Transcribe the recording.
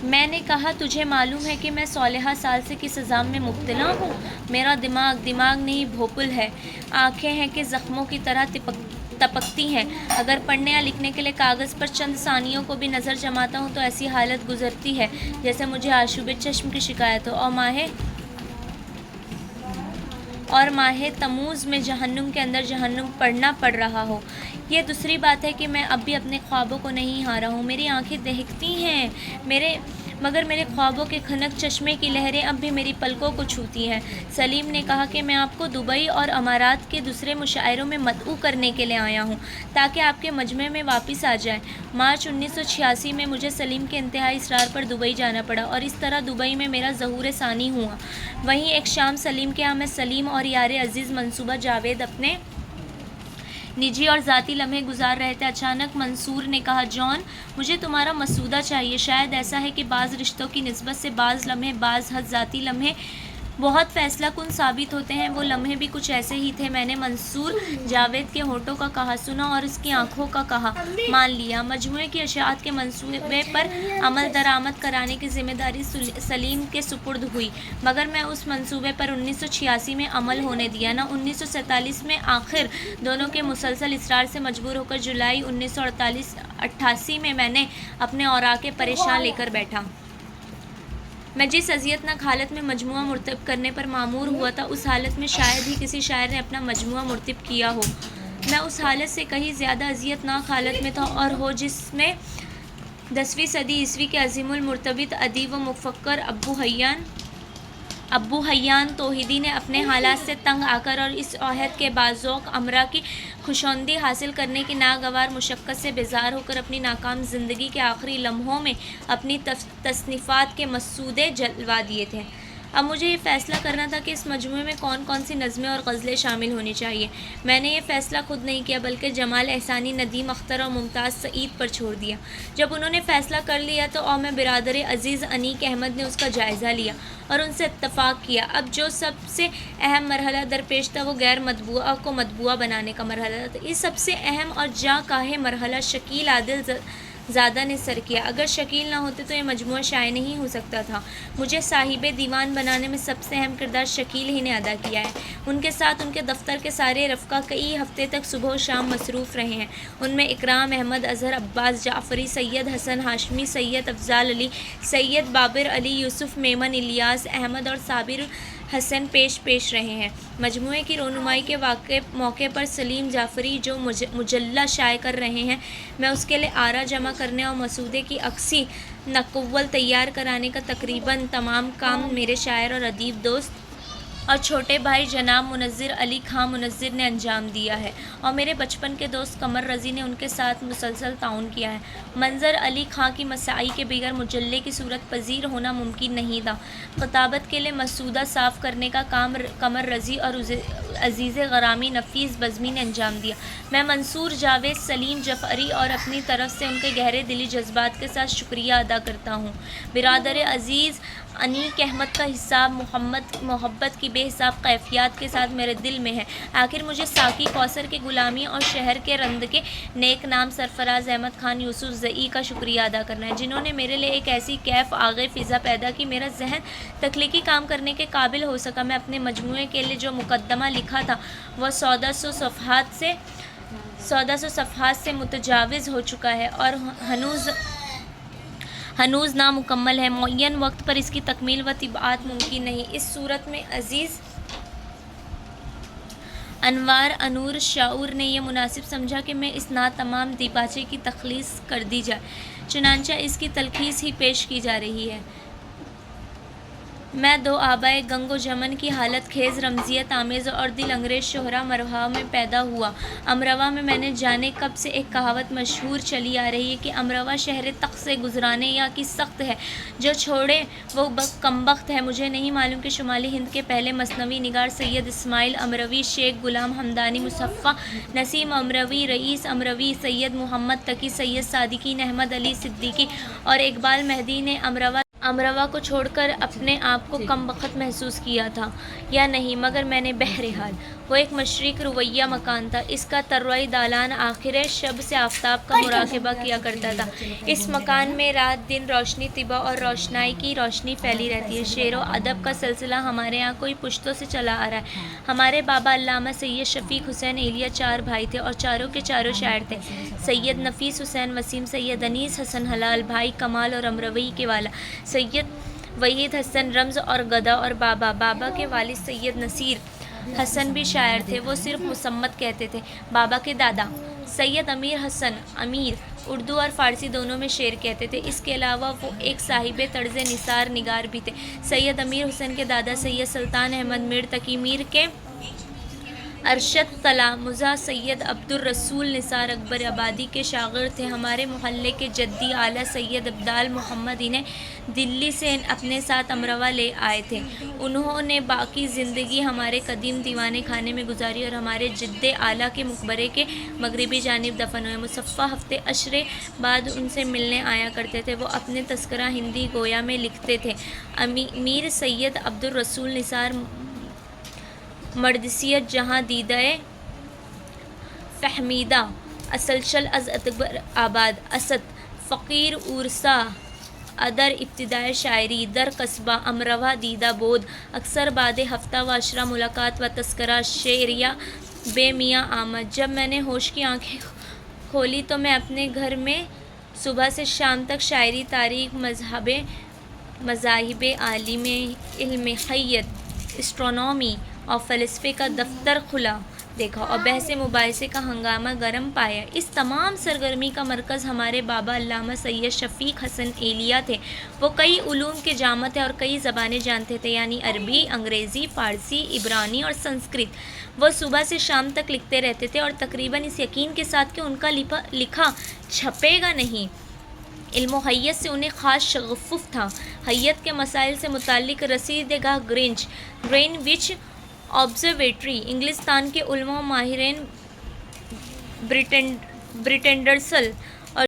میں نے کہا تجھے معلوم ہے کہ میں 16 سال سے کس عذاب میں مبتلا ہوں؟ میرا دماغ نہیں بھوپل ہے، آنکھیں ہیں کہ زخموں کی طرح تپکتی ہیں۔ اگر پڑھنے یا لکھنے کے لیے کاغذ پر چند ثانیوں کو بھی نظر جماتا ہوں تو ایسی حالت گزرتی ہے جیسے مجھے آشوب چشم کی شکایت ہو اور ماہ تموز میں جہنم کے اندر جہنم پڑھنا پڑ رہا ہو۔ یہ دوسری بات ہے کہ میں اب بھی اپنے خوابوں کو نہیں ہارا ہوں۔ میری آنکھیں دیکھتی ہیں مگر میرے خوابوں کے کھنک چشمے کی لہریں اب بھی میری پلکوں کو چھوتی ہیں۔ سلیم نے کہا کہ میں آپ کو دبئی اور امارات کے دوسرے مشاعروں میں مدعو کرنے کے لیے آیا ہوں تاکہ آپ کے مجمع میں واپس آ جائیں۔ مارچ 1986 میں مجھے سلیم کے انتہائی اصرار پر دبئی جانا پڑا اور اس طرح دبئی میں میرا ظہور ثانی ہوا۔ وہیں ایک شام سلیم کے ہاں میں سلیم اور یار عزیز منصوبہ جاوید اپنے نجی اور ذاتی لمحے گزار رہے تھے۔ اچانک منصور نے کہا، جان، مجھے تمہارا مسودہ چاہیے۔ شاید ایسا ہے کہ بعض رشتوں کی نسبت سے بعض لمحے بعض حد ذاتی لمحے بہت فیصلہ کن ثابت ہوتے ہیں۔ وہ لمحے بھی کچھ ایسے ہی تھے۔ میں نے منصور جاوید کے ہونٹوں کا کہا سنا اور اس کی آنکھوں کا کہا مان لیا۔ مجموعے کی اشاعت کے منصوبے پر عمل درآمد کرانے کی ذمہ داری سلیم کے سپرد ہوئی، مگر میں اس منصوبے پر 1986 میں عمل ہونے دیا نہ 1947 میں۔ آخر دونوں کے مسلسل اصرار سے مجبور ہو کر جولائی 1988 میں نے اپنے اوراق پریشان لے کر بیٹھا۔ میں جس اذیتناک حالت میں مجموعہ مرتب کرنے پر مامور ہوا تھا اس حالت میں شاید ہی کسی شاعر نے اپنا مجموعہ مرتب کیا ہو۔ میں اس حالت سے کہیں زیادہ اذیتناک حالت میں تھا اور جس میں 10ویں صدی عیسوی کے عظیم المرتبط ادیب و مفکر ابو حیان توحیدی نے اپنے حالات سے تنگ آ کر اور اس عہد کے باذوق امرا کی خوشامدی حاصل کرنے کی ناگوار مشقت سے بیزار ہو کر اپنی ناکام زندگی کے آخری لمحوں میں اپنی تصنیفات کے مسودے جلوا دیے تھے۔ اب مجھے یہ فیصلہ کرنا تھا کہ اس مجموعے میں کون کون سی نظمیں اور غزلیں شامل ہونی چاہیے۔ میں نے یہ فیصلہ خود نہیں کیا بلکہ جمال احسانی، ندیم اختر اور ممتاز سعید پر چھوڑ دیا۔ جب انہوں نے فیصلہ کر لیا تو میں برادر عزیز انیق احمد نے اس کا جائزہ لیا اور ان سے اتفاق کیا۔ اب جو سب سے اہم مرحلہ درپیش تھا وہ غیر مطبوعہ کو مطبوعہ بنانے کا مرحلہ تھا۔ یہ سب سے اہم اور جا کاہے مرحلہ شکیل عادل زادہ نے سر کیا۔ اگر شکیل نہ ہوتے تو یہ مجموعہ شائع نہیں ہو سکتا تھا۔ مجھے صاحب دیوان بنانے میں سب سے اہم کردار شکیل ہی نے ادا کیا ہے۔ ان کے ساتھ ان کے دفتر کے سارے رفقا کئی ہفتے تک صبح و شام مصروف رہے ہیں۔ ان میں اکرام احمد، اظہر عباس جعفری، سید حسن ہاشمی، سید افضال علی، سید بابر علی یوسف میمن، الیاس احمد اور صابر حسن پیش رہے ہیں۔ مجموعے کی رونمائی کے موقع پر سلیم جعفری جو مجلہ شائع کر رہے ہیں، میں اس کے لیے آراء جمع کرنے اور مسودے کی عکسی نقل تیار کرانے کا تقریباً تمام کام میرے شاعر اور ادیب دوست اور چھوٹے بھائی جناب منظر علی خاں منظر نے انجام دیا ہے اور میرے بچپن کے دوست قمر رضی نے ان کے ساتھ مسلسل تعاون کیا ہے۔ منظر علی خاں کی مساعی کے بغیر مجلے کی صورت پذیر ہونا ممکن نہیں تھا۔ خطابت کے لیے مسودہ صاف کرنے کا کام قمر رضی اور عزیز غرامی نفیس بزمی نے انجام دیا۔ میں منصور جاوید، سلیم جعفری اور اپنی طرف سے ان کے گہرے دلی جذبات کے ساتھ شکریہ ادا کرتا ہوں۔ برادر عزیز انیق احمد کا حساب محبت کی بے حساب کیفیات کے ساتھ میرے دل میں ہے۔ آخر مجھے ساقی کوثر کے غلامی اور شہر کے رند کے نیک نام سرفراز احمد خان یوسف زئی کا شکریہ ادا کرنا ہے، جنہوں نے میرے لیے ایک ایسی کیف آغے فضا پیدا کی میرا ذہن تخلیقی کام کرنے کے قابل ہو سکا۔ میں اپنے مجموعے کے لیے جو مقدمہ لکھا تھا وہ 1400 صفحات سے متجاوز ہو چکا ہے اور ہنوز نامکمل ہے۔ معین وقت پر اس کی تکمیل و طباعت ممکن نہیں۔ اس صورت میں عزیز انوار انور شاعر نے یہ مناسب سمجھا کہ میں اس ناتمام دیباچے کی تخلیص کر دی جائے، چنانچہ اس کی تلخیص ہی پیش کی جا رہی ہے۔ میں دو آبائے گنگ و جمن کی حالت خیز، رمزیت آمیز اور دل انگریز شہرہ امروہہ میں پیدا ہوا۔ امروہہ میں نے جانے کب سے ایک کہاوت مشہور چلی آ رہی ہے کہ امروہہ شہر تخت سے گزرانے یا کی سخت ہے، جو چھوڑے وہ کمبخت ہے۔ مجھے نہیں معلوم کہ شمالی ہند کے پہلے مثنوی نگار سید اسماعیل امروی، شیخ غلام حمدانی مصفی، نسیم امروی، رئیس امروی، سید محمد تقی، سید صادقین احمد علی صدیقی اور اقبال مہدی نے امروہہ امروا کو چھوڑ کر اپنے آپ کو کم وقت محسوس کیا تھا یا نہیں، مگر میں نے بہرحال وہ ایک مشرق رویہ مکان تھا، اس کا تروئی دالان آخر شب سے آفتاب کا مراقبہ کیا کرتا تھا۔ اس مکان میں رات دن روشنی طبع اور روشنائی کی روشنی پھیلی رہتی ہے۔ شعر و ادب کا سلسلہ ہمارے یہاں کوئی پشتوں سے چلا آ رہا ہے۔ ہمارے بابا علامہ سید شفیق حسین ایلیا 4 بھائی تھے اور چاروں کے چاروں شاعر تھے۔ سید نفیس حسین وسیم، سید انیس حسن حلال، بھائی کمال اور امروی کے والا سید وحید حسن رمز اور گدا، اور بابا کے والد سید نصیر حسن بھی شاعر تھے، وہ صرف مسمت کہتے تھے۔ بابا کے دادا سید امیر حسن امیر اردو اور فارسی دونوں میں شعر کہتے تھے، اس کے علاوہ وہ ایک صاحب طرز نثار نگار بھی تھے۔ سید امیر حسن کے دادا سید سلطان احمد میر تقی میر کے ارشد تلامذہ سید عبدالرسول نثار اکبر آبادی کے شاگرد تھے۔ ہمارے محلے کے جدی اعلیٰ سید عبدال محمد انہیں دلی سے اپنے ساتھ امروا لے آئے تھے۔ انہوں نے باقی زندگی ہمارے قدیم دیوانے خانے میں گزاری اور ہمارے جد اعلیٰ کے مقبرے کے مغربی جانب دفن ہوئے۔ مصفح ہفتے اشرے بعد ان سے ملنے آیا کرتے تھے۔ وہ اپنے تذکرہ ہندی گویا میں لکھتے تھے۔ میر سید عبدالرسول نثار مردسیت جہاں دیدہ فہمیدہ اصل چل از اکبر آباد اسد فقیر اورسا ادر ابتدائے شاعری در قصبہ امروا دیدہ بود اکثر بعد ہفتہ و عشرہ ملاقات و تذکرہ شعریہ بے میاں آمد۔ جب میں نے ہوش کی آنکھیں کھولی تو میں اپنے گھر میں صبح سے شام تک شاعری، تاریخ، مذاہب عالم، علم حیت، اسٹرونومی اور فلسفے کا دفتر کھلا دیکھا اور بحث مباحثے کا ہنگامہ گرم پایا۔ اس تمام سرگرمی کا مرکز ہمارے بابا علامہ سید شفیق حسن ایلیا تھے۔ وہ کئی علوم کے جامع تھے اور کئی زبانیں جانتے تھے، یعنی عربی، انگریزی، فارسی، عبرانی اور سنسکرت۔ وہ صبح سے شام تک لکھتے رہتے تھے اور تقریباً اس یقین کے ساتھ کہ ان کا لکھا چھپے گا نہیں۔ علم و حیت سے انہیں خاص شغف تھا۔ حیت کے مسائل سے متعلق رسیدگاہ گرینوچ آبزرویٹری، انگلستان کے علماء و ماہرین برٹنڈرسل